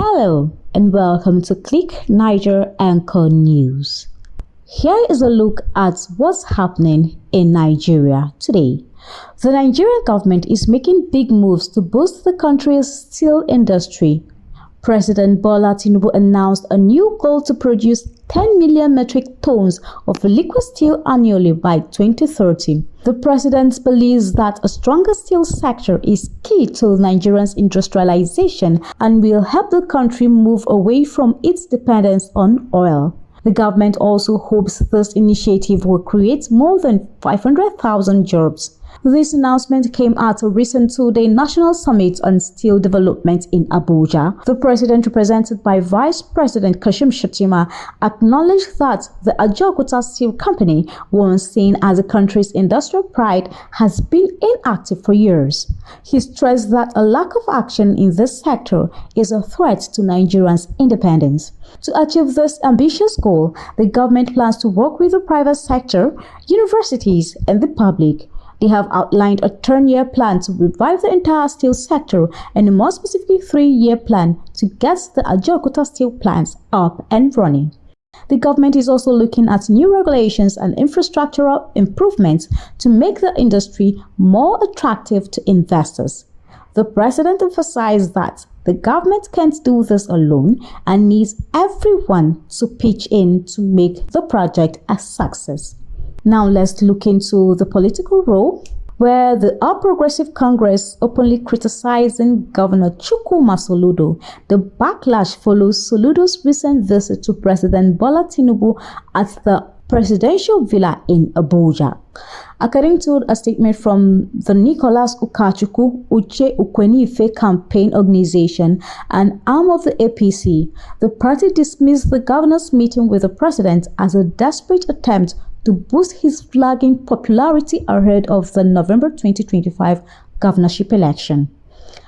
Hello and welcome to Click Naija Anchor News. Here is a look at what's happening in Nigeria today. The Nigerian government is making big moves to boost the country's steel industry. President Bola Tinubu announced a new goal to produce 10 million metric tons of liquid steel annually by 2030. The president believes that a stronger steel sector is key to Nigeria's industrialization and will help the country move away from its dependence on oil. The government also hopes this initiative will create more than 500,000 jobs. This announcement came at a recent two-day national summit on steel development in Abuja. The president, represented by Vice President Kashim Shettima, acknowledged that the Ajaokuta Steel Company, once seen as the country's industrial pride, has been inactive for years. He stressed that a lack of action in this sector is a threat to Nigeria's independence. To achieve this ambitious goal, the government plans to work with the private sector, universities, and the public. They have outlined a 10-year plan to revive the entire steel sector and a more specific 3-year plan to get the Ajaokuta steel plants up and running. The government is also looking at new regulations and infrastructural improvements to make the industry more attractive to investors. The president emphasized that the government can't do this alone and needs everyone to pitch in to make the project a success. Now let's look into the political role, where the All Progressive Congress openly criticizing Governor Soludo. The backlash follows Soludo's recent visit to President Bola Tinubu at the presidential villa in Abuja. According to a statement from the Nicholas Ukachukwu Uche Ukwenife campaign organization, an arm of the APC, the party dismissed the governor's meeting with the president as a desperate attempt to boost his flagging popularity ahead of the November 2025 governorship election.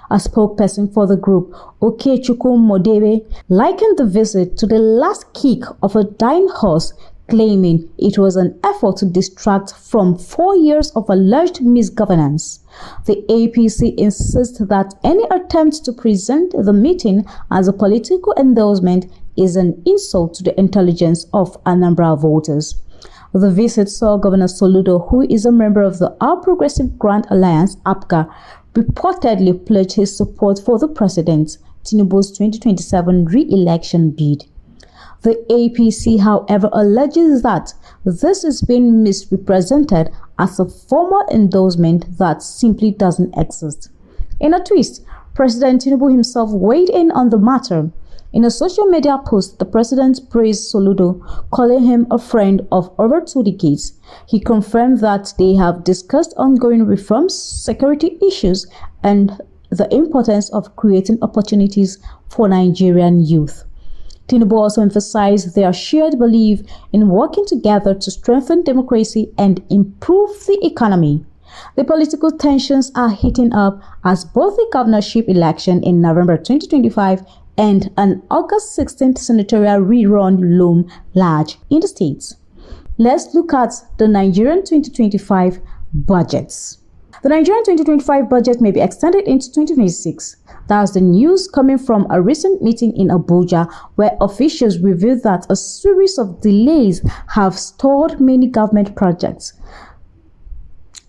A spokesperson for the group, Okechukwu Modebe, likened the visit to the last kick of a dying horse, claiming it was an effort to distract from 4 years of alleged misgovernance. The APC insists that any attempt to present the meeting as a political endorsement is an insult to the intelligence of Anambra voters. The visit saw Governor Soludo, who is a member of the All Progressive Grand Alliance (APGA), reportedly pledge his support for the president Tinubu's 2027 re-election bid. The APC, however, alleges that this is being misrepresented as a formal endorsement that simply doesn't exist. In a twist, President Tinubu himself weighed in on the matter. In a social media post, the president praised Soludo, calling him a friend of over 2 decades. He confirmed that they have discussed ongoing reforms, security issues, and the importance of creating opportunities for Nigerian youth. Tinubu also emphasized their shared belief in working together to strengthen democracy and improve the economy. The political tensions are heating up as both the governorship election in November 2025 and an August 16th senatorial rerun loom large in the states. Let's look at the Nigerian 2025 budgets. The Nigerian 2025 budget may be extended into 2026. That's the news coming from a recent meeting in Abuja, where officials revealed that a series of delays have stalled many government projects.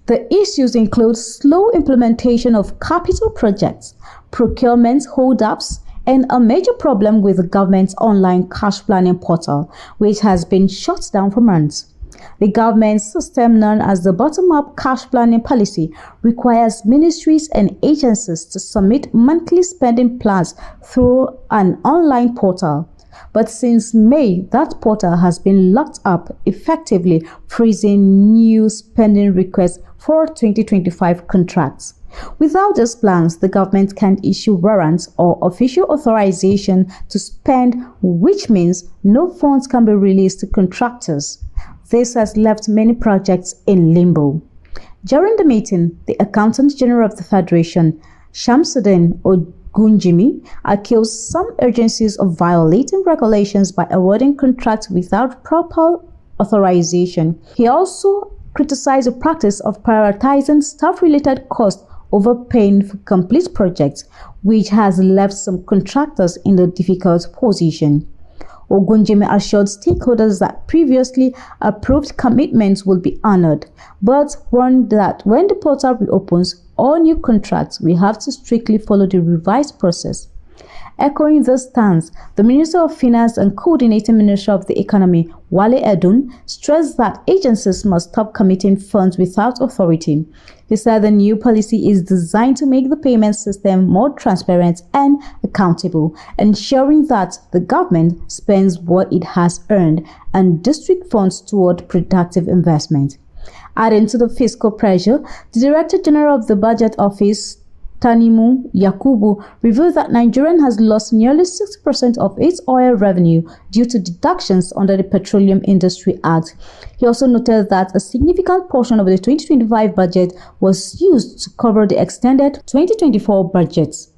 The issues include slow implementation of capital projects, procurement hold-ups, and a major problem with the government's online cash planning portal, which has been shut down for months. The government's system, known as the bottom-up cash planning policy, requires ministries and agencies to submit monthly spending plans through an online portal. But since May, that portal has been locked up, effectively freezing new spending requests for 2025 contracts. Without these plans, the government can't issue warrants or official authorization to spend, which means no funds can be released to contractors. This has left many projects in limbo. During the meeting, the Accountant General of the Federation, Shamsuddin Ogunjimi, accused some agencies of violating regulations by awarding contracts without proper authorization. He also criticized the practice of prioritizing staff-related costs overpaying for complete projects, which has left some contractors in a difficult position. Ogunjimi assured stakeholders that previously approved commitments will be honored, but warned that when the portal reopens, all new contracts will have to strictly follow the revised process. Echoing this stance, the Minister of Finance and Coordinating Minister of the Economy, Wale Edun, stressed that agencies must stop committing funds without authority. He said the new policy is designed to make the payment system more transparent and accountable, ensuring that the government spends what it has earned and districts funds toward productive investment. Adding to the fiscal pressure, the Director General of the Budget Office, Tanimu Yakubu, revealed that Nigeria has lost nearly 60% of its oil revenue due to deductions under the Petroleum Industry Act. He also noted that a significant portion of the 2025 budget was used to cover the extended 2024 budgets,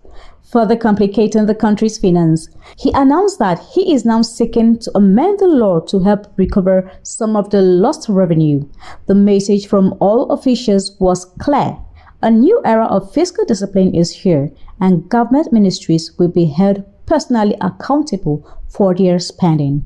further complicating the country's finance. He announced that he is now seeking to amend the law to help recover some of the lost revenue. The message from all officials was clear. A new era of fiscal discipline is here, and government ministries will be held personally accountable for their spending.